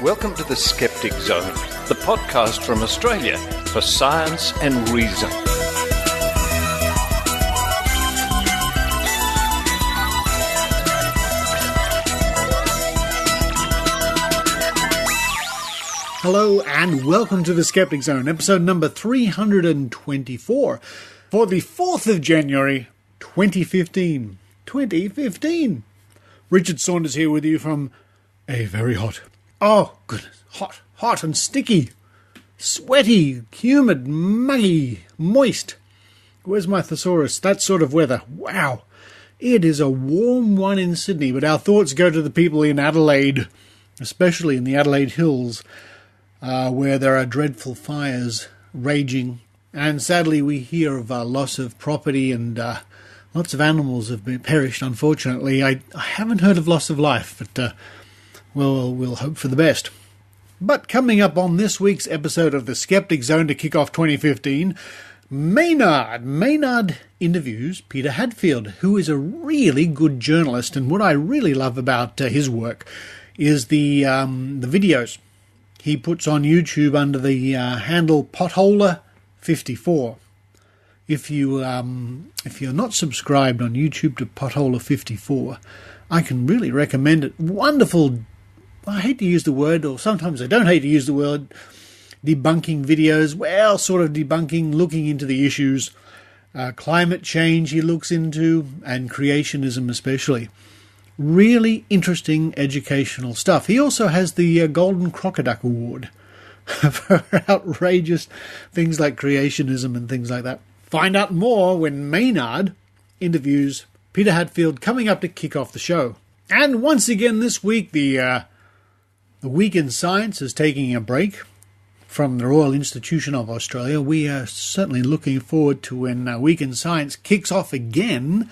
Welcome to the Skeptic Zone, the podcast from Australia for science and reason. Hello and welcome to the Skeptic Zone, episode number 324 for the 4th of January 2015. 2015! Richard Saunders here with you from a very hot, oh goodness, hot and sticky, sweaty, humid, muggy, moist. Where's my thesaurus? That sort of weather. Wow. It is a warm one in Sydney, but our thoughts go to the people in Adelaide, especially in the Adelaide Hills, where there are dreadful fires raging. And sadly we hear of loss of property and lots of animals have been perished, unfortunately. I haven't heard of loss of life, but well, we'll hope for the best. But coming up on this week's episode of the Skeptic Zone to kick off 2015, Maynard. Maynard interviews Peter Hadfield, who is a really good journalist, and what I really love about his work is the videos he puts on YouTube under the handle Potholer54. If you're not subscribed on YouTube to Potholer54, I can really recommend it. Wonderful. I hate to use the word, or sometimes I don't hate to use the word, debunking videos. Well, sort of debunking, looking into the issues. Climate change he looks into, and creationism especially. Really interesting educational stuff. He also has the Golden Crocoduck Award for outrageous things like creationism and things like that. Find out more when Maynard interviews Peter Hadfield coming up to kick off the show. And once again this week, the Week in Science is taking a break from the Royal Institution of Australia. We are certainly looking forward to when Week in Science kicks off again.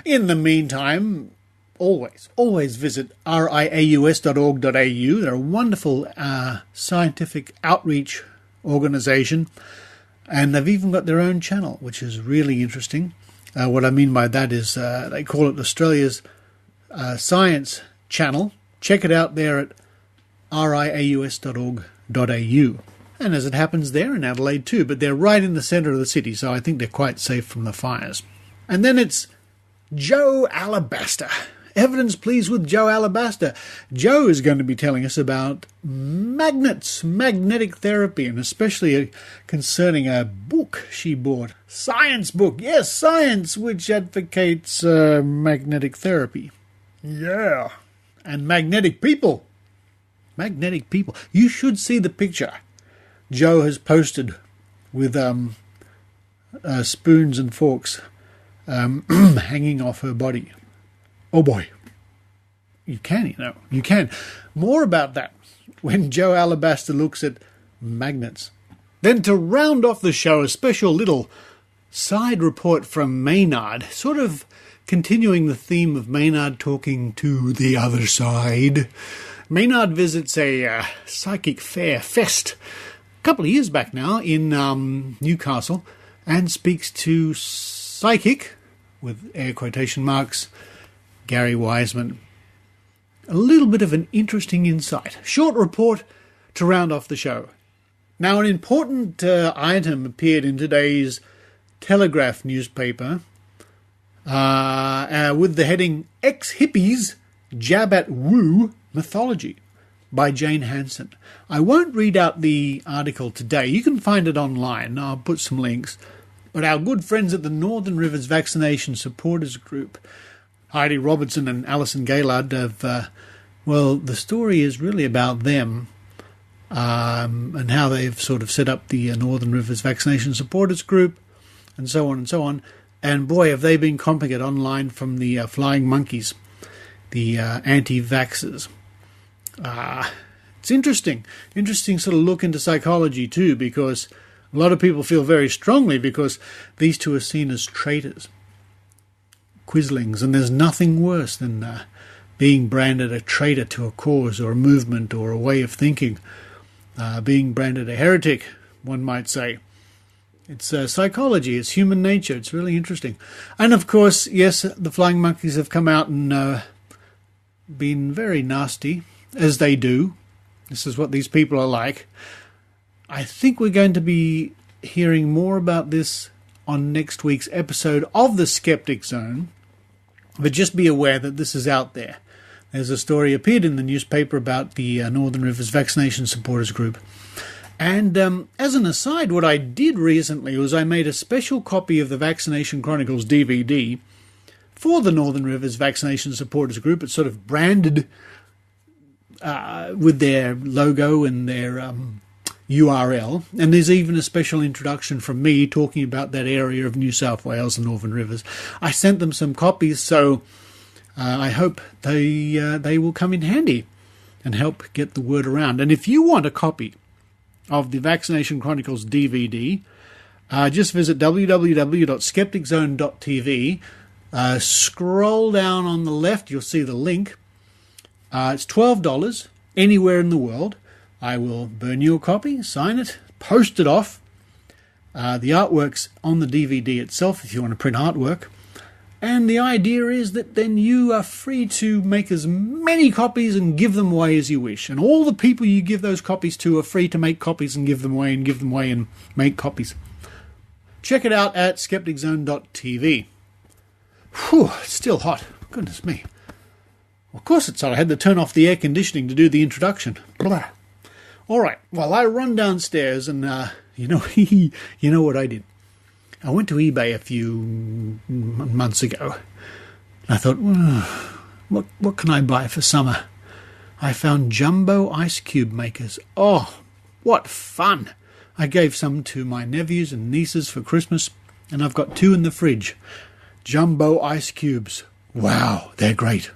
In the meantime, always visit riaus.org.au. They're a wonderful scientific outreach organisation, and they've even got their own channel, which is really interesting. What I mean by that is they call it Australia's Science Channel. Check it out there at riaus.org.au. And as it happens, they're in Adelaide too, but they're right in the centre of the city, so I think they're quite safe from the fires. And then it's Jo Alabaster. Evidence, please, with Jo Alabaster. Jo is going to be telling us about magnets, magnetic therapy, and especially concerning a book she bought. Science book. Yes, science, which advocates magnetic therapy. Yeah. And magnetic people. Magnetic people. You should see the picture Jo has posted with spoons and forks hanging off her body. Oh boy. You can. More about that when Jo Alabaster looks at magnets. Then to round off the show, a special little side report from Maynard, sort of continuing the theme of Maynard talking to the other side. Maynard visits a psychic fest a couple of years back now in Newcastle and speaks to psychic, with air quotation marks, Gary Wiseman. A little bit of an interesting insight. Short report to round off the show. Now, an important item appeared in today's Telegraph newspaper with the heading Ex-Hippies Jab at Woo Mythology by Jane Hansen. I won't read out the article today. You can find it online. I'll put some links. But our good friends at the Northern Rivers Vaccination Supporters Group, Heidi Robertson and Alison Gaylard, have, the story is really about them and how they've sort of set up the Northern Rivers Vaccination Supporters Group and so on and so on. And boy, have they been comping it online from the flying monkeys, the anti-vaxxers. It's interesting sort of look into psychology too, because a lot of people feel very strongly because these two are seen as traitors, quislings, and there's nothing worse than being branded a traitor to a cause or a movement or a way of thinking, being branded a heretic, one might say. It's psychology, it's human nature, it's really interesting. And of course, yes, the flying monkeys have come out and been very nasty, as they do, This is what these people are like. I think we're going to be hearing more about this on next week's episode of the Skeptic Zone. But just be aware that this is out there. There's a story appeared in the newspaper about the Northern Rivers Vaccination Supporters Group. And as an aside, what I did recently was I made a special copy of the Vaccination Chronicles DVD for the Northern Rivers Vaccination Supporters Group. It's sort of branded with their logo and their URL. And there's even a special introduction from me talking about that area of New South Wales and Northern Rivers. I sent them some copies, so I hope they will come in handy and help get the word around. And if you want a copy of the Vaccination Chronicles DVD, just visit www.skepticzone.tv. Scroll down on the left, you'll see the link. It's $12 anywhere in the world. I will burn you a copy, sign it, post it off. The artwork's on the DVD itself if you want to print artwork. And the idea is that then you are free to make as many copies and give them away as you wish. And all the people you give those copies to are free to make copies and give them away and give them away and make copies. Check it out at skepticzone.tv. Whew, it's still hot. Goodness me. Of course it's hot. I had to turn off the air conditioning to do the introduction. Blah. All right. Well, I run downstairs and, you know what I did. I went to eBay a few months ago. I thought, what can I buy for summer? I found jumbo ice cube makers. Oh, what fun! I gave some to my nephews and nieces for Christmas, and I've got 2 in the fridge. Jumbo ice cubes. Wow, they're great.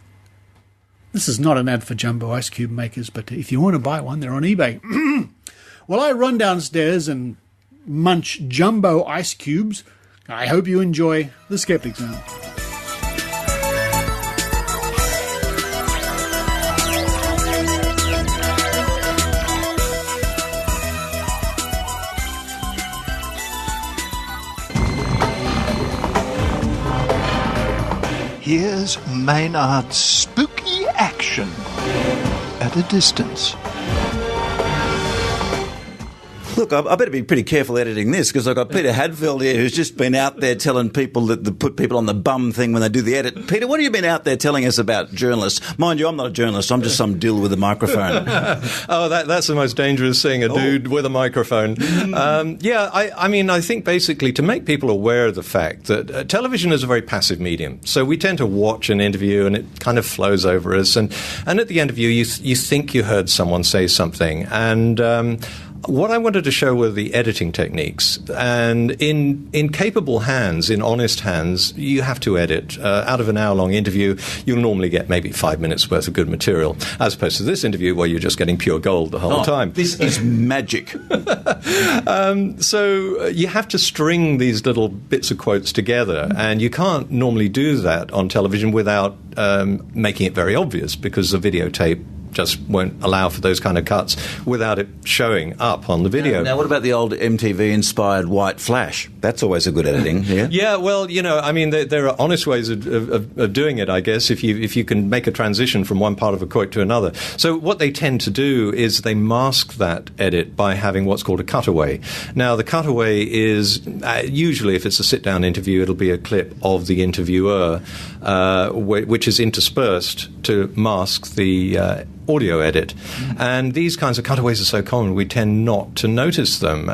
This is not an ad for jumbo ice cube makers, but if you want to buy one, they're on eBay. Well, I run downstairs and munch jumbo ice cubes. I hope you enjoy the Skeptic Zone. Here's Maynard's spooky action at a distance. Look, I better be pretty careful editing this because I've got Peter Hadfield here who's just been out there telling people that put people on the bum thing when they do the edit. Peter, what have you been out there telling us about journalists? Mind you, I'm not a journalist. I'm just some dill with a microphone. That's the most dangerous thing, a dude with a microphone. I think basically to make people aware of the fact that television is a very passive medium. So we tend to watch an interview and it kind of flows over us. And at the end of you think you heard someone say something. And what I wanted to show were the editing techniques. And in capable hands, in honest hands, you have to edit. Out of an hour-long interview, you'll normally get maybe 5 minutes worth of good material, as opposed to this interview where you're just getting pure gold the whole time. This is magic. So you have to string these little bits of quotes together, and you can't normally do that on television without making it very obvious, because the videotape just won't allow for those kind of cuts without it showing up on the video. Now, what about the old MTV-inspired white flash? That's always a good editing, yeah? Yeah, well, there are honest ways of doing it, I guess, if you can make a transition from one part of a quote to another. So what they tend to do is they mask that edit by having what's called a cutaway. Now, the cutaway is, usually if it's a sit-down interview, it'll be a clip of the interviewer, which is interspersed to mask the audio edit. And these kinds of cutaways are so common we tend not to notice them.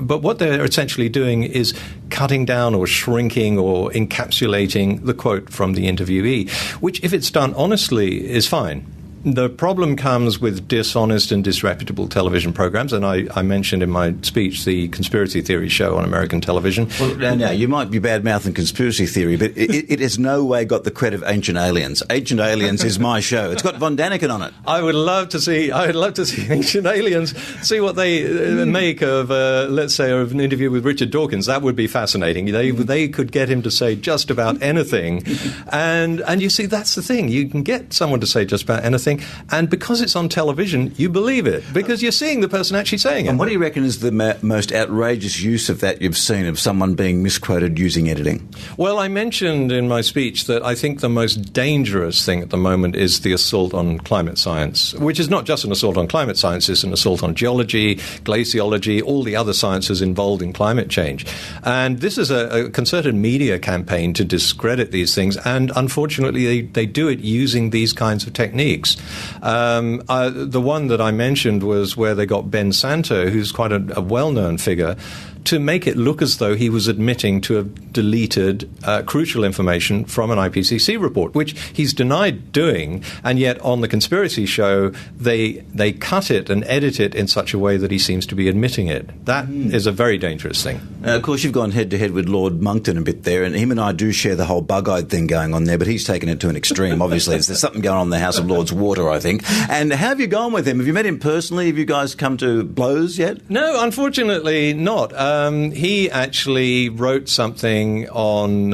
But what they're essentially doing is cutting down or shrinking or encapsulating the quote from the interviewee, which, if it's done honestly, is fine. The problem comes with dishonest and disreputable television programs, and I mentioned in my speech the conspiracy theory show on American television. Well, now, you might be bad-mouthing conspiracy theory, but it has no way got the credit of Ancient Aliens. Ancient Aliens is my show. It's got Von Daniken on it. I would love to see Ancient Aliens, see what they make of, let's say, of an interview with Richard Dawkins. That would be fascinating. They could get him to say just about anything. And you see, that's the thing. You can get someone to say just about anything, thing. And because it's on television, you believe it, because you're seeing the person actually saying it. And what do you reckon is the most outrageous use of that you've seen of someone being misquoted using editing? Well, I mentioned in my speech that I think the most dangerous thing at the moment is the assault on climate science, which is not just an assault on climate science, it's an assault on geology, glaciology, all the other sciences involved in climate change. And this is a concerted media campaign to discredit these things, and unfortunately they do it using these kinds of techniques. The one that I mentioned was where they got Ben Santo, who's quite a well-known figure, to make it look as though he was admitting to have deleted crucial information from an IPCC report, which he's denied doing, and yet on the conspiracy show they cut it and edit it in such a way that he seems to be admitting it. That is a very dangerous thing. Of course, you've gone head-to-head with Lord Monkton a bit there, and him and I do share the whole bug-eyed thing going on there, but he's taken it to an extreme, obviously. There's something going on in the House of Lords water, I think. And how have you gone with him? Have you met him personally? Have you guys come to blows yet? No, unfortunately not. He actually wrote something on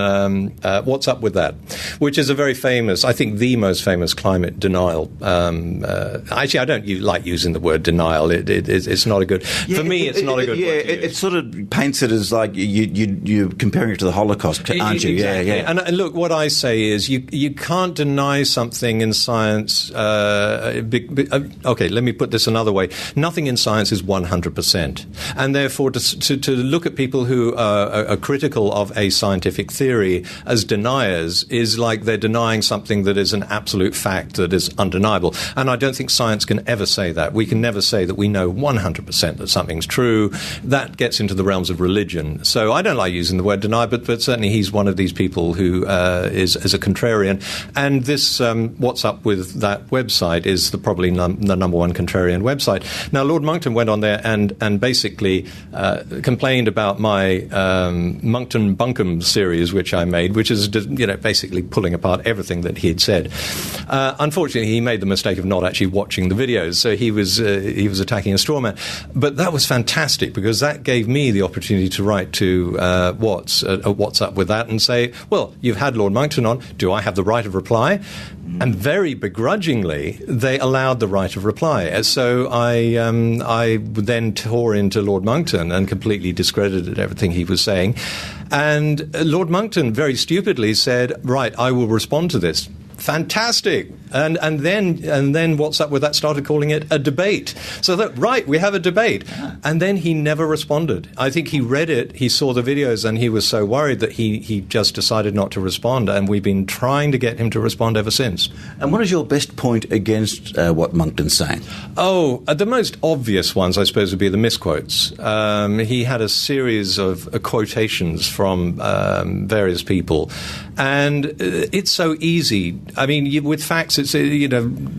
What's Up With That, which is a very famous, I think the most famous climate denial. Actually, I don't like using the word denial. It's not a good... For me, it's not a good word to use. It sort of paints it as like you're comparing it to the Holocaust, aren't you? Exactly. Yeah. And look, what I say is you can't deny something in science. Okay, let me put this another way. Nothing in science is 100%. And therefore, to look at people who are critical of a scientific theory as deniers is like they're denying something that is an absolute fact that is undeniable. And I don't think science can ever say that. We can never say that we know 100% that something's true. That gets into the realms of religion. So I don't like using the word deny, but certainly he's one of these people who is a contrarian. And this What's Up With That website is probably the number one contrarian website. Now, Lord Monkton went on there and basically complained about my Monkton Bunkum series, which I made, which is basically pulling apart everything that he had said. Unfortunately, he made the mistake of not actually watching the videos, so he was attacking a straw man. But that was fantastic, because that gave me the opportunity to write to What's Up With That and say, well, you've had Lord Monkton on, do I have the right of reply? And very begrudgingly, they allowed the right of reply. So I then tore into Lord Monkton and completely discredited everything he was saying. And Lord Monkton very stupidly said, right, I will respond to this. Fantastic. And then What's Up With That started calling it a debate. So that, right, we have a debate. And then he never responded. I think he read it, he saw the videos, and he was so worried that he just decided not to respond. And we've been trying to get him to respond ever since. And what is your best point against what Monkton's saying? Oh, the most obvious ones, I suppose, would be the misquotes. He had a series of quotations from various people. And it's so easy. I mean, with facts, it's,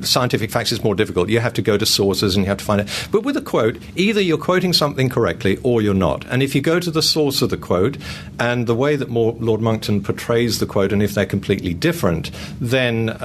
scientific facts is more difficult. You have to go to sources and you have to find it. But with a quote, either you're quoting something correctly or you're not. And if you go to the source of the quote and the way that Lord Monkton portrays the quote, and if they're completely different, then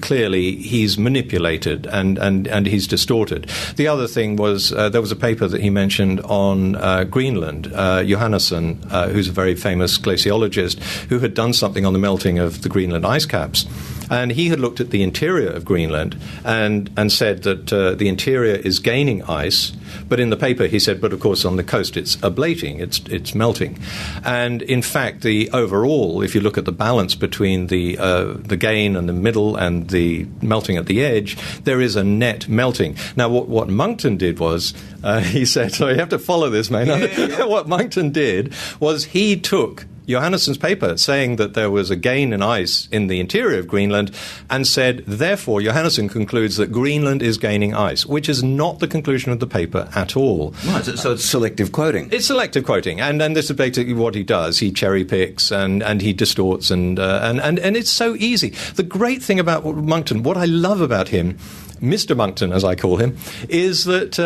clearly he's manipulated and he's distorted. The other thing was there was a paper that he mentioned on Greenland, Johannesson, who's a very famous glaciologist, who had done something on the melting of the Greenland ice caps. And he had looked at the interior of Greenland and said that the interior is gaining ice, but in the paper he said, but of course on the coast it's ablating, it's melting. And in fact, the overall, if you look at the balance between the gain and the middle and the melting at the edge, there is a net melting. Now, what Monkton did was, he said, so you have to follow this, Maynard. Yeah. What Monkton did was he took Johannesson's paper saying that there was a gain in ice in the interior of Greenland and said, therefore, Johannesson concludes that Greenland is gaining ice, which is not the conclusion of the paper at all. Right, so it's selective quoting. It's selective quoting, and this is basically what he does. He cherry picks and he distorts, and it's so easy. The great thing about Monkton, what I love about him, Mr. Monkton, as I call him, is that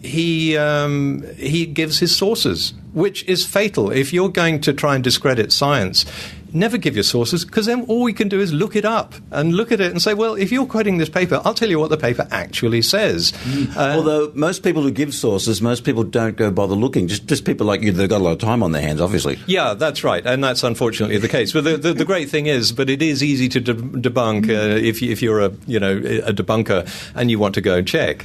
he gives his sources, which is fatal. If you're going to try and discredit science, never give your sources, because then all we can do is look it up and look at it and say, well, if you're quoting this paper, I'll tell you what the paper actually says. Although most people who give sources, most people don't go bother looking. Just people like you, they've got a lot of time on their hands, obviously. Yeah, that's right, and that's unfortunately the case. But the great thing is, but it is easy to debunk if you're a debunker and you want to go and check.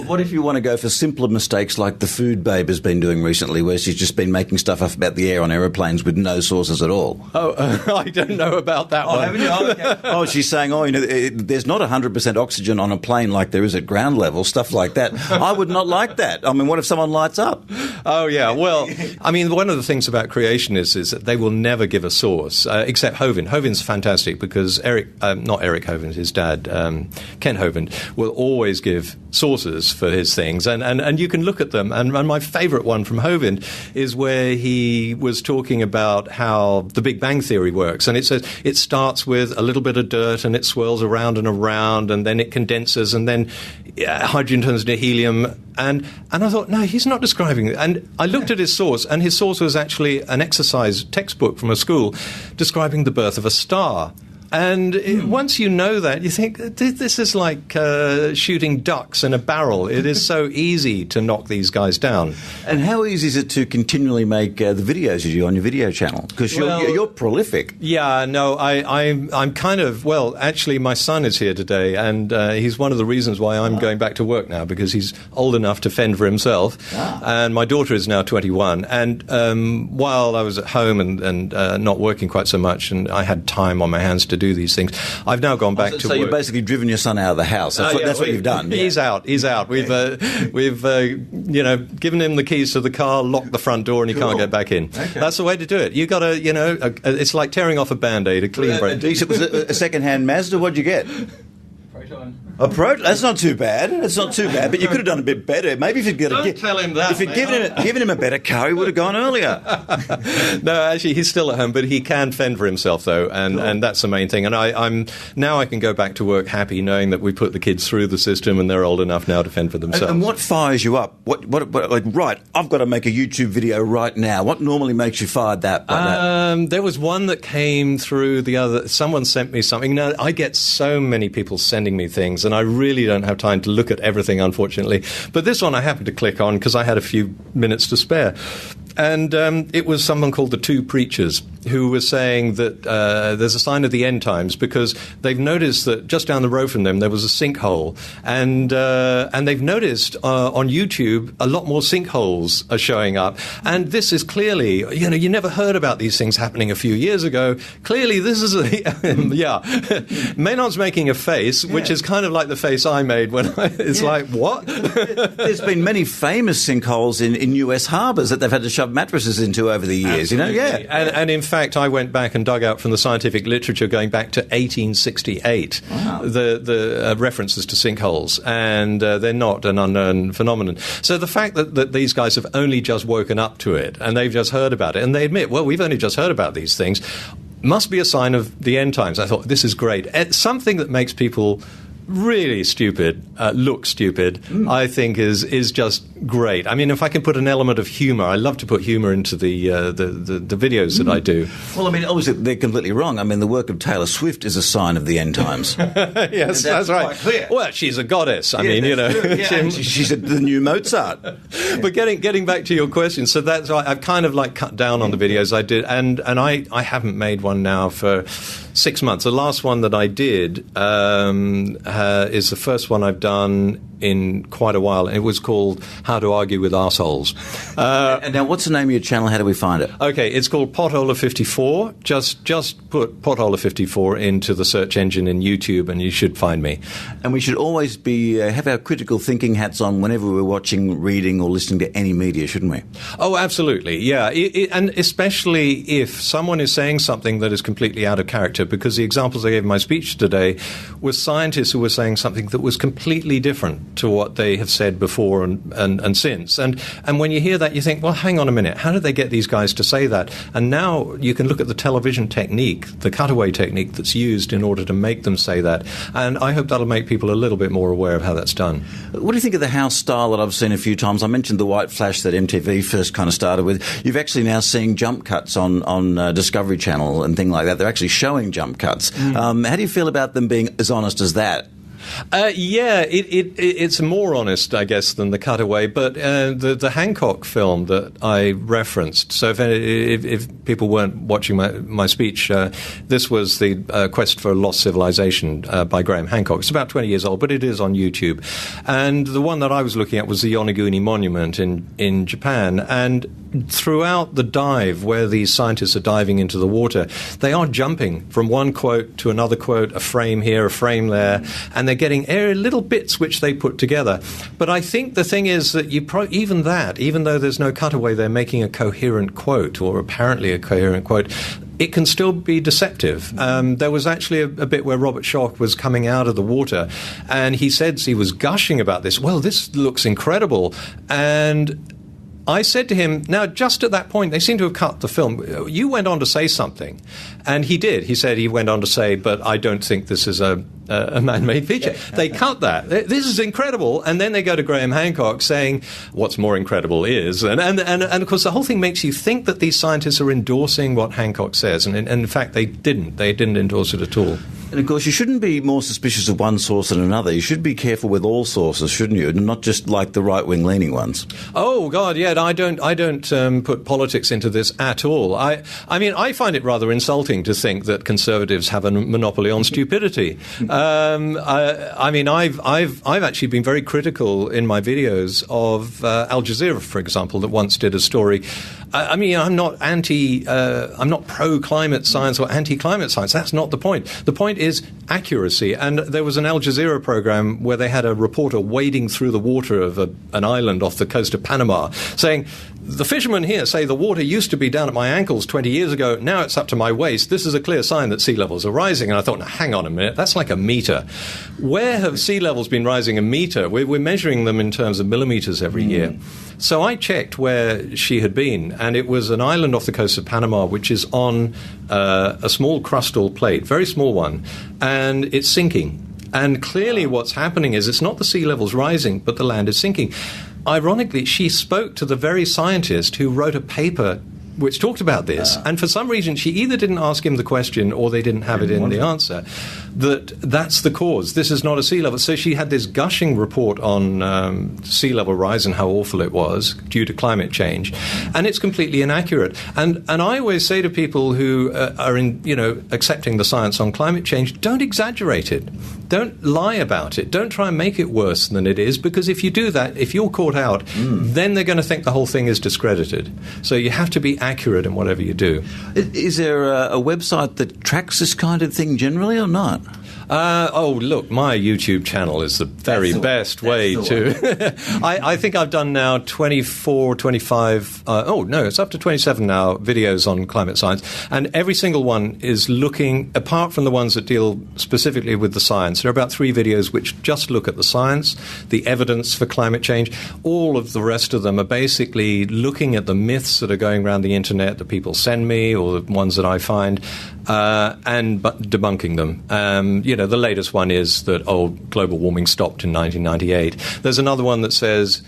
What if you want to go for simpler mistakes like the Food Babe has been doing recently, where she's just been making stuff up about the air on aeroplanes with no sources at all? I don't know about that one. Haven't you? Okay. She's saying, there's not 100% oxygen on a plane like there is at ground level, stuff like that. I would not like that. I mean, what if someone lights up? Oh, yeah. Well, I mean, one of the things about creationists is that they will never give a source, except Hovind. Hovind's fantastic because not Eric Hovind, his dad, Ken Hovind, will always give sources for his things, and you can look at them. And my favourite one from Hovind is where he was talking about how the Big Bang Theory works, and it says it starts with a little bit of dirt and it swirls around, and then it condenses, and then hydrogen turns into helium. And I thought, no, he's not describing it. And I looked at his source, and his source was actually an exercise textbook from a school describing the birth of a star. And once you know that, you think, this is like shooting ducks in a barrel. It is so easy to knock these guys down. And how easy is it to continually make the videos you do on your video channel? Because you're prolific. Yeah, no, I'm kind of, well, actually my son is here today, and he's one of the reasons why I'm going back to work now, because he's old enough to fend for himself. And my daughter is now 21. And while I was at home and not working quite so much, and I had time on my hands to do these things, I've now gone back to work. So you've basically driven your son out of the house. That's what you've done. He's out. We've given him the keys to the car, locked the front door, and he can't get back in. Okay. That's the way to do it. You got to, it's like tearing off a Band-Aid, a clean break. It was a second-hand Mazda. What'd you get? A Proton? That's not too bad. That's not too bad. But you could have done a bit better. Maybe if you'd tell him that. If you'd given him a better car, he would have gone earlier. No, actually, he's still at home, but he can fend for himself, though, and that's the main thing. And I can go back to work happy, knowing that we put the kids through the system and they're old enough now to fend for themselves. And what fires you up? What like, right, I've got to make a YouTube video right now. What normally makes you fired that? There was one that came through the other. Someone sent me something. Now, I get so many people sending me things, and I really don't have time to look at everything, unfortunately. But this one I happened to click on because I had a few minutes to spare. And it was someone called the Two Preachers who was saying that there's a sign of the end times because they've noticed that just down the road from them there was a sinkhole. And they've noticed on YouTube a lot more sinkholes are showing up. And this is clearly, you never heard about these things happening a few years ago. Clearly this is Maynard's making a face, which is kind of like the face I made when like, what? There's been many famous sinkholes in US harbours that they've had to shove mattresses into over the years. Absolutely. And in fact, I went back and dug out from the scientific literature going back to 1868 the references to sinkholes, and they're not an unknown phenomenon. So the fact that these guys have only just woken up to it and they've just heard about it, and they admit, well, we've only just heard about these things, must be a sign of the end times. I thought, this is great. It's something that makes people really stupid, look stupid, I think is just great. I mean, if I can put an element of humour, I love to put humour into the videos that I do. Well, I mean, obviously they're completely wrong. I mean, the work of Taylor Swift is a sign of the end times. Yes, that's right. Clear. Well, she's a goddess. I mean, she's the new Mozart. But getting back to your question, so that's right. I've kind of like cut down on the videos I did, and I haven't made one now for 6 months. The last one that I did is the first one I've done in quite a while. It was called How to Argue with Arseholes. And now, what's the name of your channel? How do we find it? Okay, it's called Potholer54. Just put Potholer54 into the search engine in YouTube and you should find me. And we should always have our critical thinking hats on whenever we're watching, reading or listening to any media, shouldn't we? Oh, absolutely, yeah. And especially if someone is saying something that is completely out of character, because the examples I gave in my speech today were scientists who were saying something that was completely different to what they have said before and since. And when you hear that, you think, well, hang on a minute, how did they get these guys to say that? And now you can look at the television technique, the cutaway technique that's used in order to make them say that. And I hope that'll make people a little bit more aware of how that's done. What do you think of the house style that I've seen a few times? I mentioned the white flash that MTV first kind of started with. You've actually now seeing jump cuts on Discovery Channel and things like that. They're actually showing jump cuts. How do you feel about them being as honest as that? It's more honest, I guess, than the cutaway. But the Hancock film that I referenced, so if people weren't watching my speech, this was the Quest for a Lost Civilization by Graham Hancock. It's about 20 years old, but it is on YouTube. And the one that I was looking at was the Yonaguni Monument in Japan. And throughout the dive, where these scientists are diving into the water, they are jumping from one quote to another quote, a frame here, a frame there, and they're getting little bits which they put together. But I think the thing is that even though there's no cutaway, they're making a coherent quote, or apparently a coherent quote. It can still be deceptive. There was actually a bit where Robert Schoch was coming out of the water, and he said he was gushing about this. Well, this looks incredible. And I said to him, now, just at that point, they seem to have cut the film. You went on to say something. And he did. He said he went on to say, but I don't think this is a man-made feature. They cut that. This is incredible. And then they go to Graham Hancock saying, what's more incredible is. And of course, the whole thing makes you think that these scientists are endorsing what Hancock says. And in fact, they didn't. They didn't endorse it at all. And of course, you shouldn't be more suspicious of one source than another. You should be careful with all sources, shouldn't you? And not just like the right-wing leaning ones. Oh, God, yeah. I don't put politics into this at all. I mean, I find it rather insulting to think that conservatives have a monopoly on stupidity. I mean, I've actually been very critical in my videos of Al Jazeera, for example, that once did a story. I mean, I'm not pro-climate science or anti-climate science. That's not the point. The point is accuracy. And there was an Al Jazeera program where they had a reporter wading through the water of an island off the coast of Panama, saying, the fishermen here say the water used to be down at my ankles 20 years ago. Now it's up to my waist. This is a clear sign that sea levels are rising. And I thought, now, hang on a minute. That's like a meter. Where have sea levels been rising a meter? We're measuring them in terms of millimeters every year. So I checked where she had been, and it was an island off the coast of Panama, which is on a small crustal plate, very small one, and it's sinking. And clearly what's happening is it's not the sea levels rising, but the land is sinking. Ironically, she spoke to the very scientist who wrote a paper which talked about this, and for some reason she either didn't ask him the question or they didn't have it in the answer. That's the cause. This is not a sea level. So she had this gushing report on sea level rise and how awful it was due to climate change, and it's completely inaccurate. And I always say to people who are accepting the science on climate change, don't exaggerate it. Don't lie about it. Don't try and make it worse than it is, because if you do that, if you're caught out, then they're going to think the whole thing is discredited. So you have to be accurate in whatever you do. Is there a website that tracks this kind of thing generally or not? Look, my YouTube channel is the very best way to... I think I've done now 24, 25... it's up to 27 now, videos on climate science. And every single one is looking, apart from the ones that deal specifically with the science, there are about 3 videos which just look at the science, the evidence for climate change. All of the rest of them are basically looking at the myths that are going around the internet that people send me, or the ones that I find, and debunking them. The latest one is that, global warming stopped in 1998. There's another one that says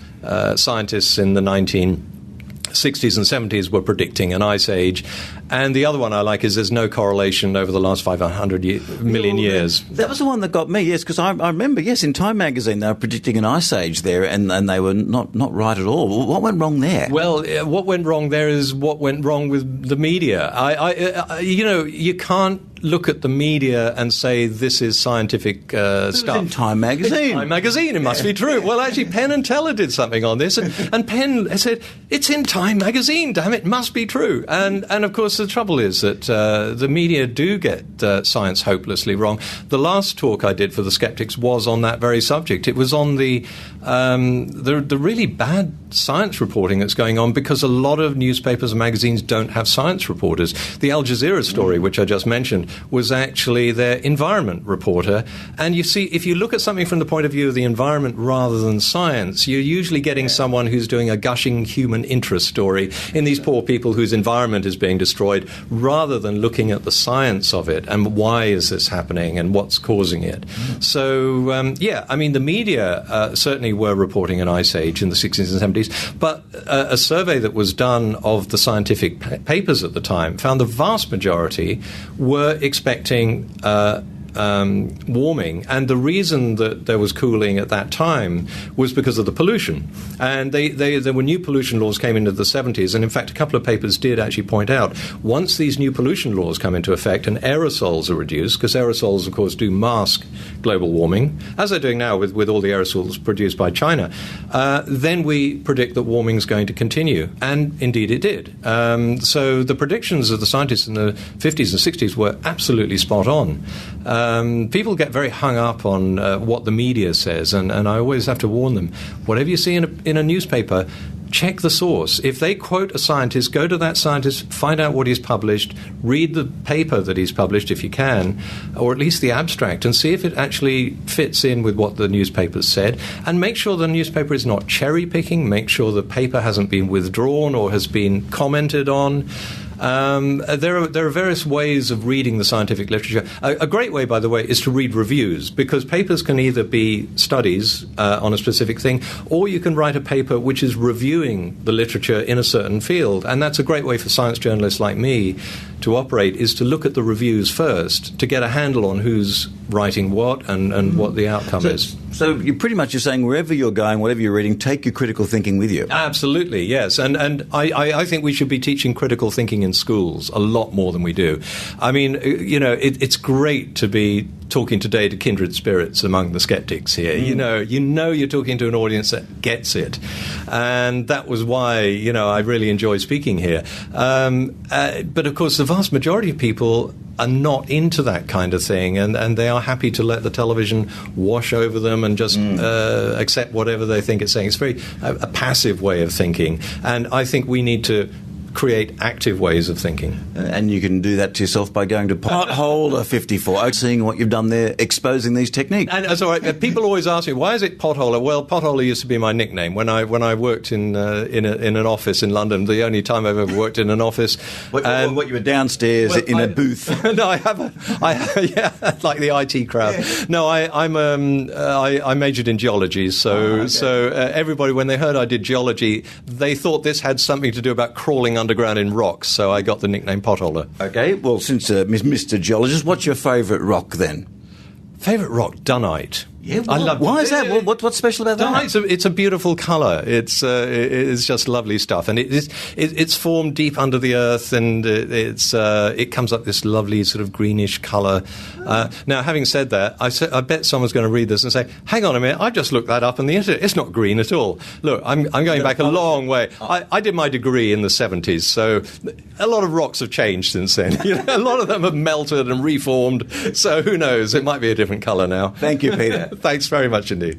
scientists in the 1960s and 70s were predicting an ice age. And the other one I like is there's no correlation over the last 500 million years. That was the one that got me, yes, because I remember, yes, in Time magazine they were predicting an ice age there, and they were not right at all. What went wrong there? Well, what went wrong there is what went wrong with the media. You can't look at the media and say this is scientific stuff. It was in Time magazine. It's Time magazine, it must be true. Well, actually, Penn and Teller did something on this, and Penn said, it's in Time magazine, damn it, must be true. And of course, the trouble is that the media do get science hopelessly wrong. The last talk I did for the Skeptics was on that very subject. It was on the really bad science reporting that's going on because a lot of newspapers and magazines don't have science reporters. The Al Jazeera story, which I just mentioned, was actually their environment reporter. And you see, if you look at something from the point of view of the environment rather than science, you're usually getting someone who's doing a gushing human interest story in these poor people whose environment is being destroyed, rather than looking at the science of it and why is this happening and what's causing it. So, the media certainly were reporting an ice age in the 60s and 70s, but a survey that was done of the scientific papers at the time found the vast majority were expecting warming, and the reason that there was cooling at that time was because of the pollution. And there were new pollution laws came into the 70s, and in fact a couple of papers did actually point out, once these new pollution laws come into effect and aerosols are reduced, because aerosols of course do mask global warming, as they're doing now with all the aerosols produced by China, then we predict that warming is going to continue, and indeed it did. So the predictions of the scientists in the 50s and 60s were absolutely spot on. People get very hung up on what the media says, and I always have to warn them, whatever you see in a newspaper, check the source. If they quote a scientist, go to that scientist, find out what he's published, read the paper that he's published if you can, or at least the abstract, and see if it actually fits in with what the newspaper said, and make sure the newspaper is not cherry-picking, make sure the paper hasn't been withdrawn or has been commented on. There are various ways of reading the scientific literature. A great way, by the way, is to read reviews, because papers can either be studies on a specific thing, or you can write a paper which is reviewing the literature in a certain field. And that's a great way for science journalists like me to operate, is to look at the reviews first to get a handle on who's writing what and what the outcome is. So you're pretty much just saying wherever you're going, whatever you're reading, take your critical thinking with you. Absolutely, yes. And I think we should be teaching critical thinking in schools a lot more than we do. I mean, it's great to be talking today to kindred spirits among the skeptics here. You know you're talking to an audience that gets it. And that was why, I really enjoy speaking here. But of course, the vast majority of people are not into that kind of thing, and they are happy to let the television wash over them and just accept whatever they think it's saying. It's very a passive way of thinking, and I think we need to create active ways of thinking. And you can do that to yourself by going to Pothole 54, seeing what you've done there, exposing these techniques. And that's all right. People always ask me, why is it Potholer? Well, Potholer used to be my nickname. When I worked in an office in London, the only time I've ever worked in an office. What you were downstairs in a booth? No, I like the IT crowd. Yeah. No, I majored in geology, so everybody, when they heard I did geology, they thought this had something to do about crawling underground in rocks, so I got the nickname Potholer. Okay, well, since Mr. Geologist, what's your favourite rock then? Favourite rock? Dunite. Yeah, well, I love. Why is that? What's special about that? It's a beautiful colour. It's just lovely stuff, and it's formed deep under the earth, and it comes up this lovely sort of greenish colour. Now, having said that, I bet someone's going to read this and say, "Hang on a minute, I just looked that up on the internet. It's not green at all." Look, I'm going back a long way. I did my degree in the 70s, so a lot of rocks have changed since then. A lot of them have melted and reformed. So who knows? It might be a different colour now. Thank you, Peter. Thanks very much indeed.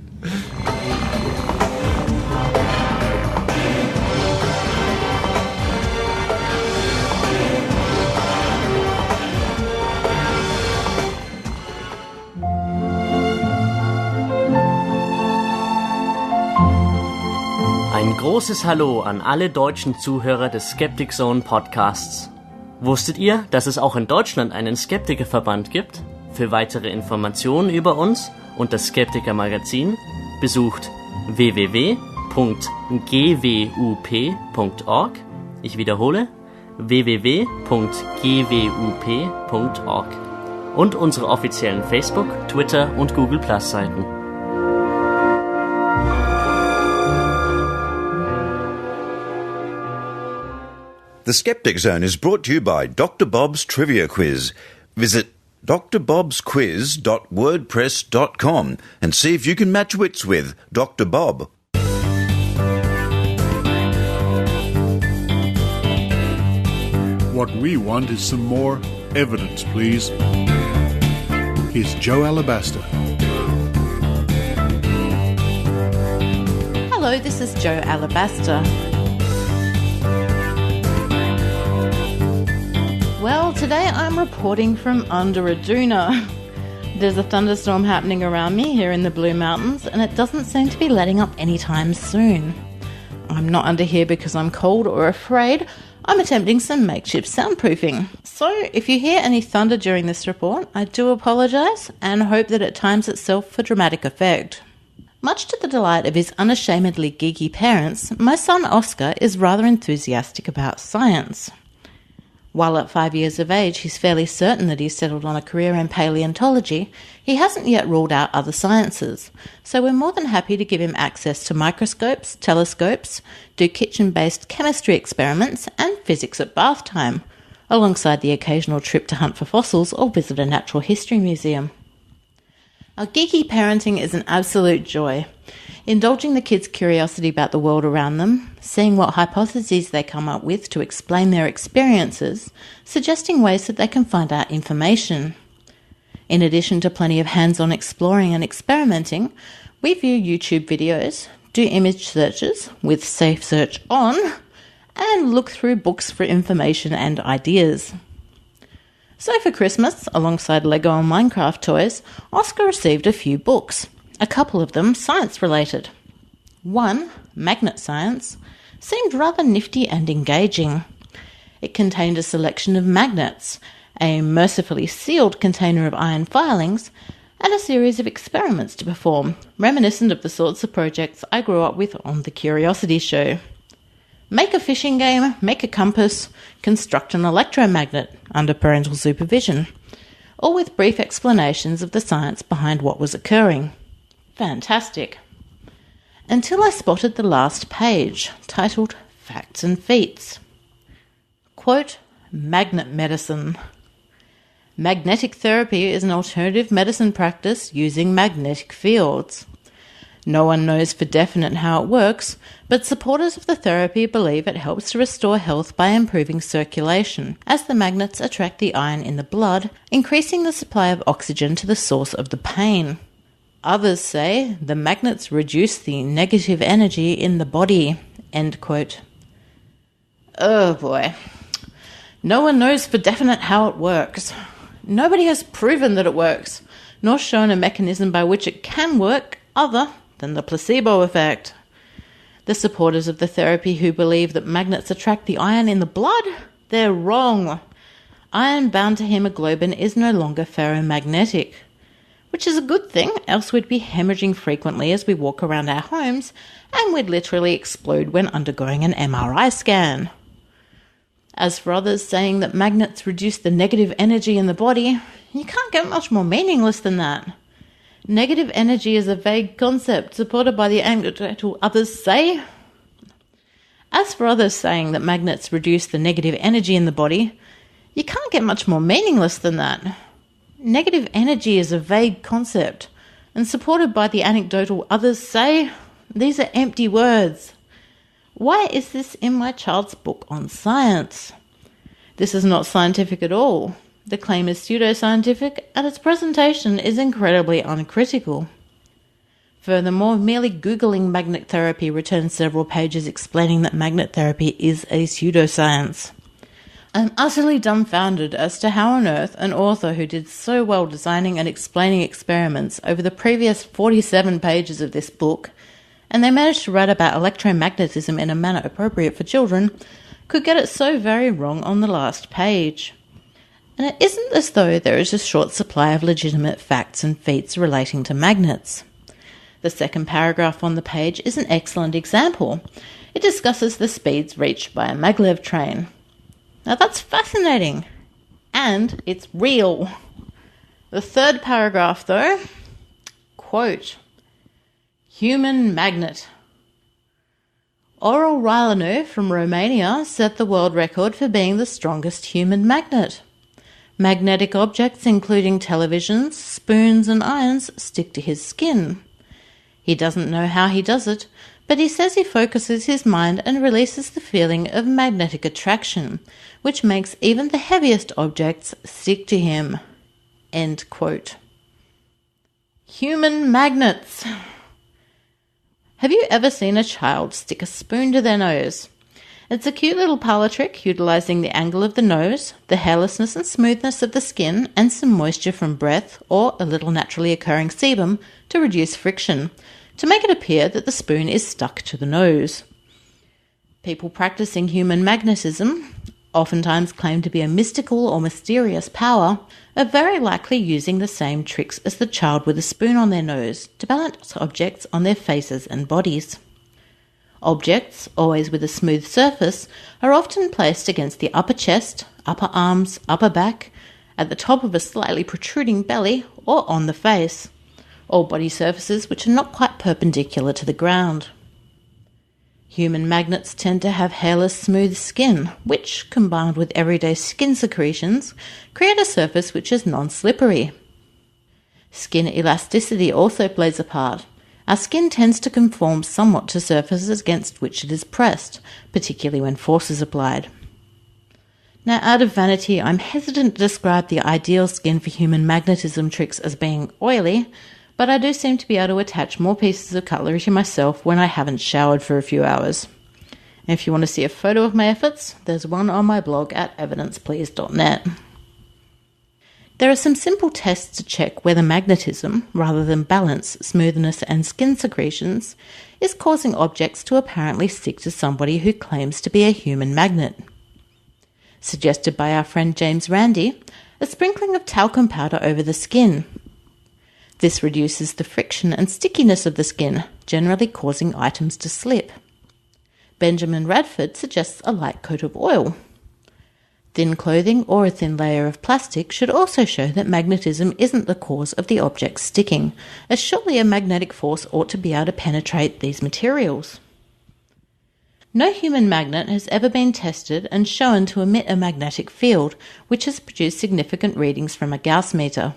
Ein großes Hallo an alle deutschen Zuhörer des Skeptic Zone Podcasts. Wusstet ihr, dass es auch in Deutschland einen Skeptikerverband gibt? Für weitere Informationen über uns und das Skeptiker Magazin besucht www.gwup.org. Ich wiederhole, www.gwup.org. Und unsere offiziellen Facebook, Twitter und Google Plus Seiten. The Skeptic Zone is brought to you by Dr. Bob's Trivia Quiz. Visit drbobsquiz.wordpress.com and see if you can match wits with Dr. Bob. What we want is some more evidence, please. Here's Jo Alabaster. Hello, this is Jo Alabaster. Well, today I'm reporting from under a doona. There's a thunderstorm happening around me here in the Blue Mountains, and it doesn't seem to be letting up anytime soon. I'm not under here because I'm cold or afraid. I'm attempting some makeshift soundproofing. So if you hear any thunder during this report, I do apologise and hope that it times itself for dramatic effect. Much to the delight of his unashamedly geeky parents, my son Oscar is rather enthusiastic about science. While at 5 years of age he's fairly certain that he's settled on a career in paleontology, he hasn't yet ruled out other sciences, so we're more than happy to give him access to microscopes, telescopes, do kitchen-based chemistry experiments and physics at bath time, alongside the occasional trip to hunt for fossils or visit a natural history museum. Our geeky parenting is an absolute joy. Indulging the kids' curiosity about the world around them, seeing what hypotheses they come up with to explain their experiences, suggesting ways that they can find out information. In addition to plenty of hands-on exploring and experimenting, we view YouTube videos, do image searches with Safe Search on, and look through books for information and ideas. So for Christmas, alongside Lego and Minecraft toys, Oscar received a few books. A couple of them science-related. One, Magnet Science, seemed rather nifty and engaging. It contained a selection of magnets, a mercifully sealed container of iron filings, and a series of experiments to perform, reminiscent of the sorts of projects I grew up with on the Curiosity Show. Make a fishing game, make a compass, construct an electromagnet under parental supervision, all with brief explanations of the science behind what was occurring. Fantastic. Until I spotted the last page, titled Facts and Feats. Quote, Magnet Medicine. Magnetic therapy is an alternative medicine practice using magnetic fields. No one knows for definite how it works, but supporters of the therapy believe it helps to restore health by improving circulation, as the magnets attract the iron in the blood, increasing the supply of oxygen to the source of the pain. Others say the magnets reduce the negative energy in the body. End quote. Oh boy. No one knows for definite how it works. Nobody has proven that it works, nor shown a mechanism by which it can work other than the placebo effect. The supporters of the therapy who believe that magnets attract the iron in the blood, they're wrong. Iron bound to hemoglobin is no longer ferromagnetic, which is a good thing, else we'd be hemorrhaging frequently as we walk around our homes, and we'd literally explode when undergoing an MRI scan. As for others saying that magnets reduce the negative energy in the body, you can't get much more meaningless than that. Negative energy is a vague concept supported by the anecdotal others say. As for others saying that magnets reduce the negative energy in the body, you can't get much more meaningless than that. Negative energy is a vague concept, and supported by the anecdotal others say, these are empty words. Why is this in my child's book on science? This is not scientific at all. The claim is pseudoscientific, and its presentation is incredibly uncritical. Furthermore, merely Googling magnet therapy returns several pages explaining that magnet therapy is a pseudoscience. I'm utterly dumbfounded as to how on earth an author who did so well designing and explaining experiments over the previous 47 pages of this book, and they managed to write about electromagnetism in a manner appropriate for children, could get it so very wrong on the last page. And it isn't as though there is a short supply of legitimate facts and feats relating to magnets. The second paragraph on the page is an excellent example. It discusses the speeds reached by a maglev train. Now that's fascinating, and it's real. The third paragraph, though, quote, Human magnet. Aurel Raileanu from Romania set the world record for being the strongest human magnet. Magnetic objects, including televisions, spoons and irons, stick to his skin. He doesn't know how he does it, but he says he focuses his mind and releases the feeling of magnetic attraction, which makes even the heaviest objects stick to him. End quote. Human magnets. Have you ever seen a child stick a spoon to their nose? It's a cute little parlour trick utilising the angle of the nose, the hairlessness and smoothness of the skin, and some moisture from breath or a little naturally occurring sebum to reduce friction, to make it appear that the spoon is stuck to the nose. People practising human magnetism, oftentimes claimed to be a mystical or mysterious power, are very likely using the same tricks as the child with a spoon on their nose to balance objects on their faces and bodies. Objects, always with a smooth surface, are often placed against the upper chest, upper arms, upper back, at the top of a slightly protruding belly, or on the face, all body surfaces which are not quite perpendicular to the ground. Human magnets tend to have hairless, smooth skin, which, combined with everyday skin secretions, create a surface which is non-slippery. Skin elasticity also plays a part. Our skin tends to conform somewhat to surfaces against which it is pressed, particularly when force is applied. Now, out of vanity, I'm hesitant to describe the ideal skin for human magnetism tricks as being oily, but I do seem to be able to attach more pieces of cutlery to myself when I haven't showered for a few hours. And if you want to see a photo of my efforts, there's one on my blog at evidenceplease.net. There are some simple tests to check whether magnetism, rather than balance, smoothness and skin secretions, is causing objects to apparently stick to somebody who claims to be a human magnet. Suggested by our friend James Randi, a sprinkling of talcum powder over the skin. This reduces the friction and stickiness of the skin, generally causing items to slip. Benjamin Radford suggests a light coat of oil. Thin clothing or a thin layer of plastic should also show that magnetism isn't the cause of the object sticking, as surely a magnetic force ought to be able to penetrate these materials. No human magnet has ever been tested and shown to emit a magnetic field, which has produced significant readings from a Gauss meter.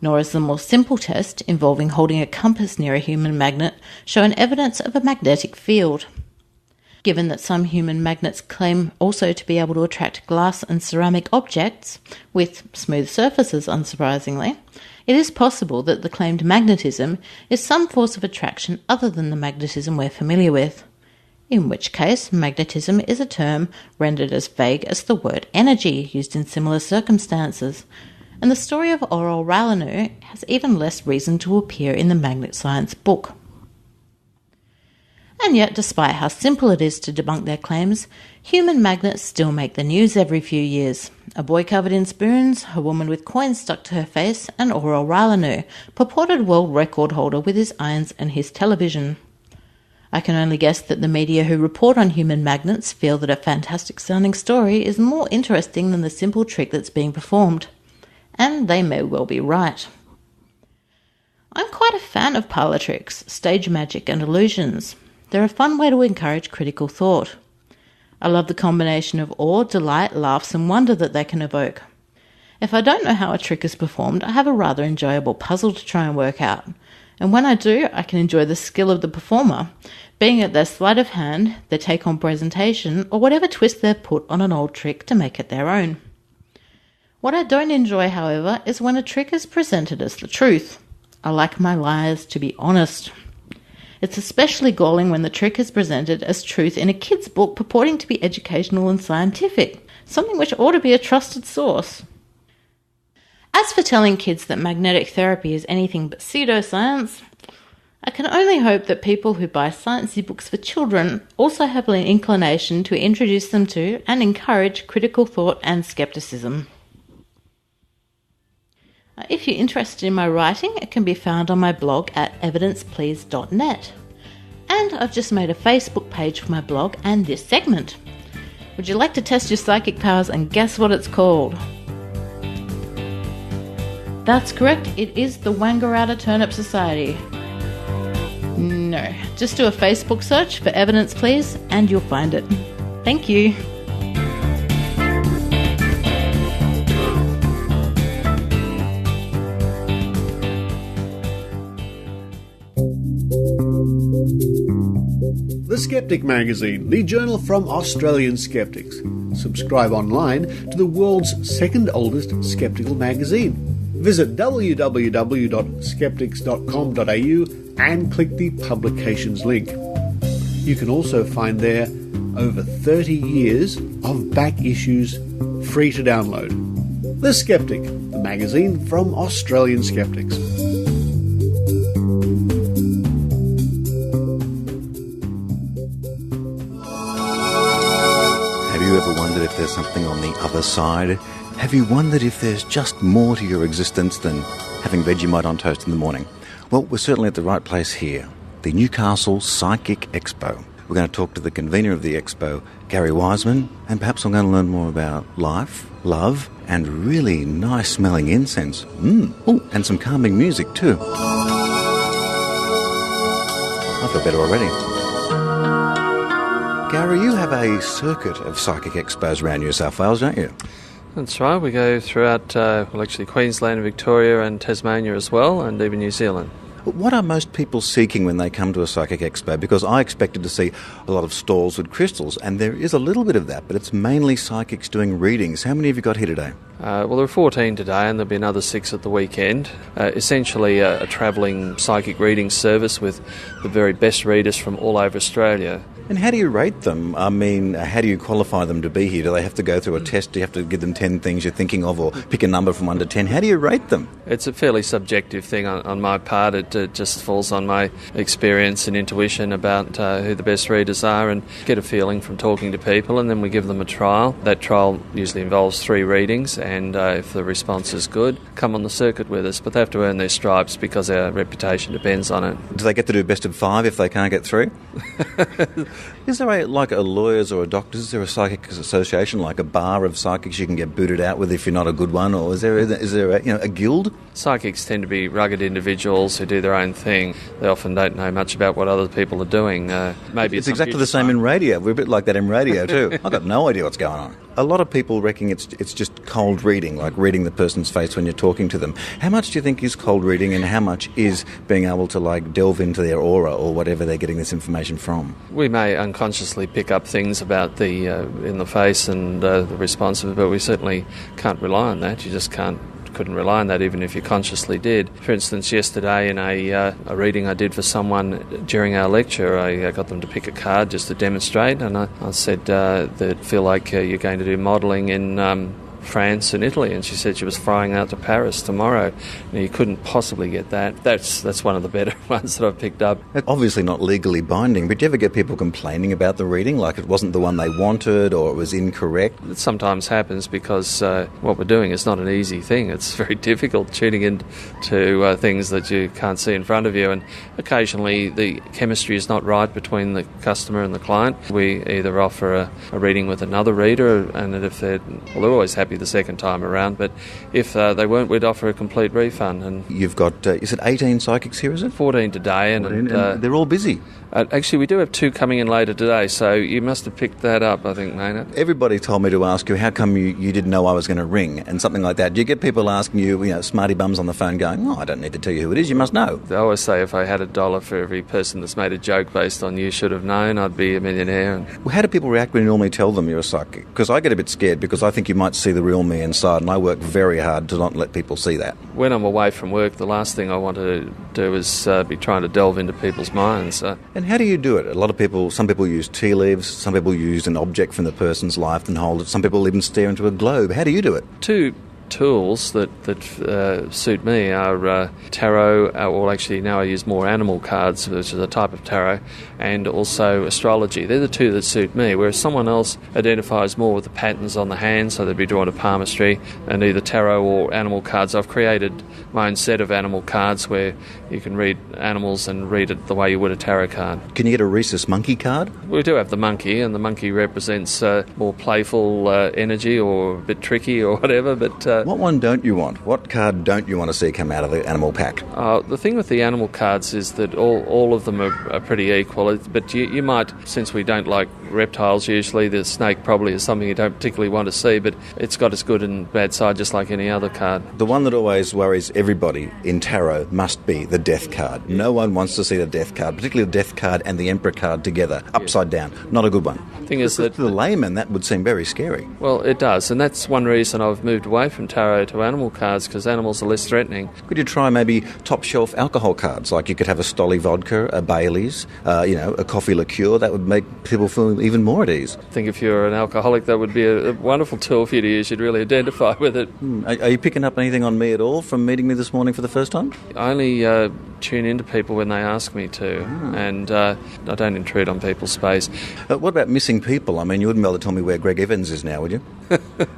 Nor has the more simple test, involving holding a compass near a human magnet, shown evidence of a magnetic field. Given that some human magnets claim also to be able to attract glass and ceramic objects, with smooth surfaces unsurprisingly, it is possible that the claimed magnetism is some force of attraction other than the magnetism we're familiar with. In which case, magnetism is a term rendered as vague as the word energy used in similar circumstances, and the story of Aurel Ralanu has even less reason to appear in the Magnet Science book. And yet, despite how simple it is to debunk their claims, human magnets still make the news every few years. A boy covered in spoons, a woman with coins stuck to her face, and Aurel Ralanu, purported world record holder with his irons and his television. I can only guess that the media who report on human magnets feel that a fantastic sounding story is more interesting than the simple trick that's being performed. And they may well be right. I'm quite a fan of parlour tricks, stage magic and illusions. They're a fun way to encourage critical thought. I love the combination of awe, delight, laughs and wonder that they can evoke. If I don't know how a trick is performed, I have a rather enjoyable puzzle to try and work out. And when I do, I can enjoy the skill of the performer, being it their sleight of hand, their take on presentation, or whatever twist they've put on an old trick to make it their own. What I don't enjoy, however, is when a trick is presented as the truth. I like my liars to be honest. It's especially galling when the trick is presented as truth in a kid's book purporting to be educational and scientific, something which ought to be a trusted source. As for telling kids that magnetic therapy is anything but pseudoscience, I can only hope that people who buy sciencey books for children also have an inclination to introduce them to and encourage critical thought and skepticism. If you're interested in my writing, it can be found on my blog at evidenceplease.net. And I've just made a Facebook page for my blog and this segment. Would you like to test your psychic powers and guess what it's called? That's correct, it is the Wangaratta Turnip Society. No, just do a Facebook search for Evidence Please and you'll find it. Thank you. The Skeptic magazine, the journal from Australian skeptics. Subscribe online to the world's second oldest skeptical magazine. Visit www.skeptics.com.au and click the Publications link. You can also find there over 30 years of back issues free to download. The Skeptic, the magazine from Australian Skeptics. Have you ever wondered if there's something on the other side? Have you wondered if there's just more to your existence than having Vegemite on toast in the morning? Well, we're certainly at the right place here, the Newcastle Psychic Expo. We're going to talk to the convener of the expo, Gary Wiseman, and perhaps I'm going to learn more about life, love, and really nice-smelling incense. Oh, and some calming music too. I feel better already. Gary, you have a circuit of psychic expos around New South Wales, don't you? That's right. We go throughout, Queensland, Victoria and Tasmania as well, and even New Zealand. What are most people seeking when they come to a psychic expo? Because I expected to see a lot of stalls with crystals, and there is a little bit of that, but it's mainly psychics doing readings. How many have you got here today? Well, there are 14 today, and there'll be another 6 at the weekend. Essentially a travelling psychic reading service with the very best readers from all over Australia. And how do you rate them? I mean, how do you qualify them to be here? Do they have to go through a test? Do you have to give them 10 things you're thinking of, or pick a number from 1 to 10? How do you rate them? It's a fairly subjective thing on my part. It just falls on my experience and intuition about who the best readers are, and get a feeling from talking to people, and then we give them a trial. That trial usually involves 3 readings, and if the response is good, come on the circuit with us. But they have to earn their stripes because our reputation depends on it. Do they get to do best of 5 if they can't get 3? Is there a lawyers or a doctors? Is there a psychic association, like a bar of psychics you can get booted out with if you're not a good one, or is there a guild? Psychics tend to be rugged individuals who do their own thing. They often don't know much about what other people are doing. Maybe it's exactly the same in radio. We're a bit like that in radio too. I've got no idea what's going on. A lot of people reckon it's just cold reading, like reading the person's face when you're talking to them. How much do you think is cold reading, and how much is being able to delve into their aura or whatever they're getting this information from? We may unconsciously pick up things about the in the face and the response of it, but we certainly can't rely on that. You just couldn't rely on that even if you consciously did. For instance, yesterday in a reading I did for someone during our lecture, I got them to pick a card just to demonstrate, and I said they feel like you're going to do modelling in France and Italy, and she said she was flying out to Paris tomorrow. Now, you couldn't possibly get that. That's one of the better ones that I've picked up. Obviously not legally binding, but do you ever get people complaining about the reading, like it wasn't the one they wanted or it was incorrect? It sometimes happens because what we're doing is not an easy thing. It's very difficult tuning into things that you can't see in front of you, and occasionally the chemistry is not right between the customer and the client. We either offer a reading with another reader, and if they're always happy the second time around, but if they weren't, we'd offer a complete refund. And you've got, is it 18 psychics here, is it? 14 today, and they're all busy. Actually, we do have 2 coming in later today, so you must have picked that up, I think, Maynard. Everybody told me to ask you, how come you didn't know I was going to ring, and something like that. Do you get people asking you, smarty bums on the phone going, I don't need to tell you who it is, you must know? I always say if I had $1 for every person that's made a joke based on you should have known, I'd be a millionaire. Well, how do people react when you normally tell them you're a psychic? Because I get a bit scared, because I think you might see the real me inside, and I work very hard to not let people see that. When I'm away from work, the last thing I want to do is be trying to delve into people's minds. And how do you do it? Some people use tea leaves, some people use an object from the person's life and hold it, some people even stare into a globe. How do you do it? 2 tools that suit me are tarot, or actually now I use more animal cards, which is a type of tarot, and also astrology. They're the 2 that suit me, whereas someone else identifies more with the patterns on the hand, so they'd be drawn to palmistry, and either tarot or animal cards. I've created my own set of animal cards where you can read animals and read it the way you would a tarot card. Can you get a rhesus monkey card? We do have the monkey, and the monkey represents more playful energy, or a bit tricky or whatever, but what one don't you want? What card don't you want to see come out of the animal pack? The thing with the animal cards is that all of them are pretty equal, but you might, since we don't like reptiles usually. The snake probably is something you don't particularly want to see, but it's got its good and bad side just like any other card. The one that always worries everybody in tarot must be the death card. No one wants to see the death card, particularly the death card and the emperor card together, upside down. Not a good one. Thing is that to the layman, that would seem very scary. Well, it does, and that's one reason I've moved away from tarot to animal cards, because animals are less threatening. Could you try maybe top-shelf alcohol cards? Like you could have a Stolly vodka, a Bailey's, a coffee liqueur. That would make people feel even more at ease. I think if you're an alcoholic, that would be a wonderful tool for you to use. You'd really identify with it. Are you picking up anything on me at all from meeting me this morning for the first time? I only tune into people when they ask me to, and I don't intrude on people's space. What about missing people? I mean, you wouldn't be able to tell me where Greg Evans is now, would you?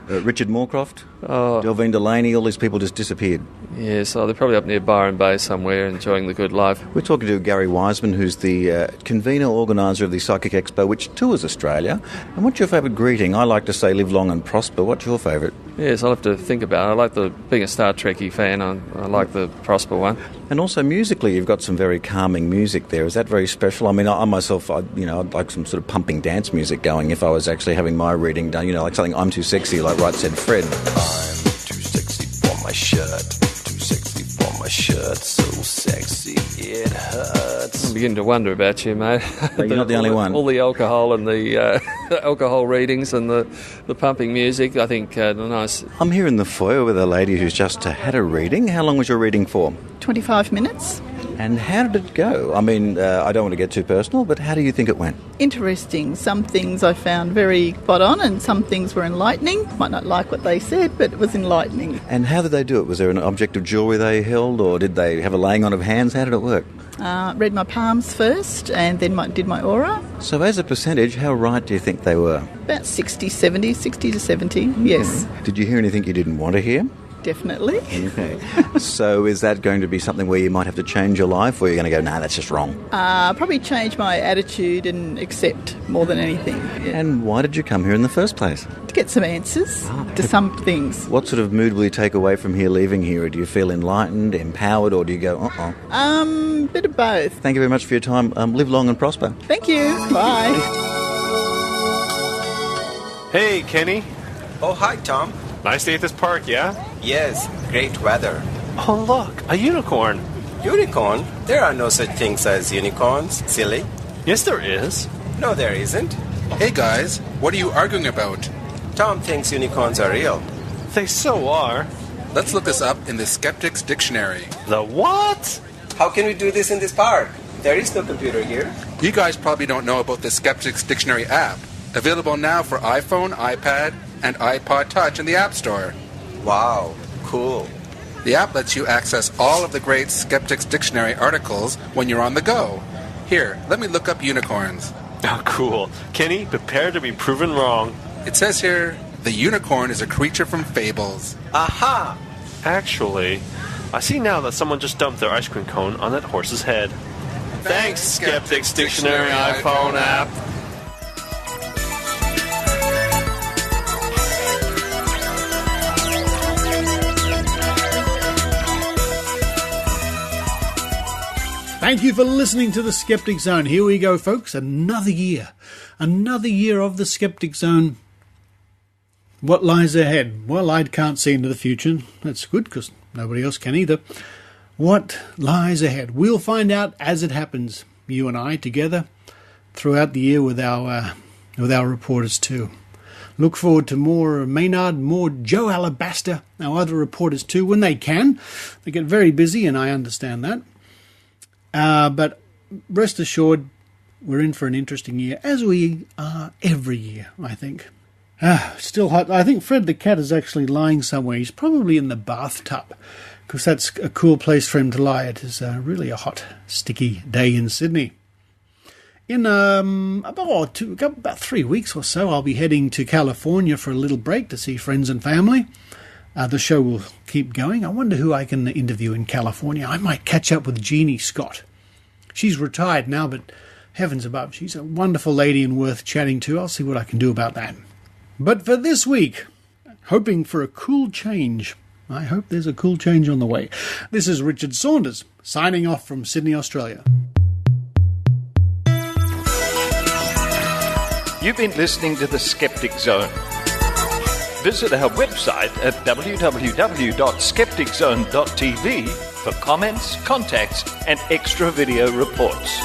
Richard Moorcroft? Delvine Delaney? All these people just disappeared. Yeah, so they're probably up near Byron Bay somewhere enjoying the good life. We're talking to Gary Wiseman, who's the convener, organiser of the Psychic Expo, which tours Australia. And what's your favourite greeting? I like to say live long and prosper. What's your favourite? Yes, I'll have to think about it. I like being a Star Trekkie fan, I like the prosper one. And also musically, you've got some very calming music there. Is that very special? I mean, I myself, I'd like some sort of pumping dance music going if I was actually having my reading done, like something I'm Too Sexy, like Right Said Fred. I'm too sexy for my shirt, too sexy for my shirt, so sexy it hurts. I'm beginning to wonder about you, mate. You're not the only one. All the alcohol and the alcohol readings and the pumping music, I think, nice. I'm here in the foyer with a lady who's just had a reading. How long was your reading for? 25 minutes. And how did it go? I mean, I don't want to get too personal, but how do you think it went? Interesting. Some things I found very spot on and some things were enlightening. Might not like what they said, but it was enlightening. And how did they do it? Was there an object of jewellery they held, or did they have a laying on of hands? How did it work? Read my palms first and then did my aura. So as a percentage, how right do you think they were? About 60 to 70, yes. Did you hear anything you didn't want to hear? Definitely. Okay. So is that going to be something where you might have to change your life, or you're going to go, nah, that's just wrong? Probably change my attitude and accept more than anything. Yeah. And why did you come here in the first place? To get some answers to some things. What sort of mood will you take away from here, leaving here? Do you feel enlightened, empowered, or do you go, Bit of both. Thank you very much for your time. Live long and prosper. Thank you. Bye. Hey, Kenny. Oh, hi, Tom. Nice day at this park, yeah? Yes, great weather. Oh, look, a unicorn. Unicorn? There are no such things as unicorns, silly. Yes, there is. No, there isn't. Hey, guys, what are you arguing about? Tom thinks unicorns are real. They so are. Let's look this up in the Skeptic's dictionary. The what? How can we do this in this park? There is no computer here. You guys probably don't know about the Skeptic's dictionary app. Available now for iPhone, iPad, and iPod Touch in the App Store. Wow, cool. The app lets you access all of the great Skeptic's Dictionary articles when you're on the go. Here, let me look up unicorns. Oh, cool. Kenny, prepare to be proven wrong. It says here, the unicorn is a creature from fables. Aha! Actually, I see now that someone just dumped their ice cream cone on that horse's head. Thanks, Skeptic's Dictionary iPhone app. Thank you for listening to the Skeptic Zone. Here we go, folks. Another year of the Skeptic Zone. What lies ahead? Well, I can't see into the future. That's good, because nobody else can either. What lies ahead? We'll find out as it happens, you and I together, throughout the year with our reporters too. Look forward to more Maynard, more Jo Alabaster, our other reporters too, when they can. They get very busy, and I understand that. But rest assured, we're in for an interesting year, as we are every year, I think. Still hot. I think Fred the cat is actually lying somewhere. He's probably in the bathtub, because that's a cool place for him to lie. It is really a hot, sticky day in Sydney. In about 3 weeks or so, I'll be heading to California for a little break to see friends and family. The show will keep going. I wonder who I can interview in California. I might catch up with Jeannie Scott. She's retired now, but heavens above, she's a wonderful lady and worth chatting to. I'll see what I can do about that. But for this week, hoping for a cool change. I hope there's a cool change on the way. This is Richard Saunders, signing off from Sydney, Australia. You've been listening to The Skeptic Zone. Visit our website at www.skepticzone.tv for comments, contacts, and extra video reports.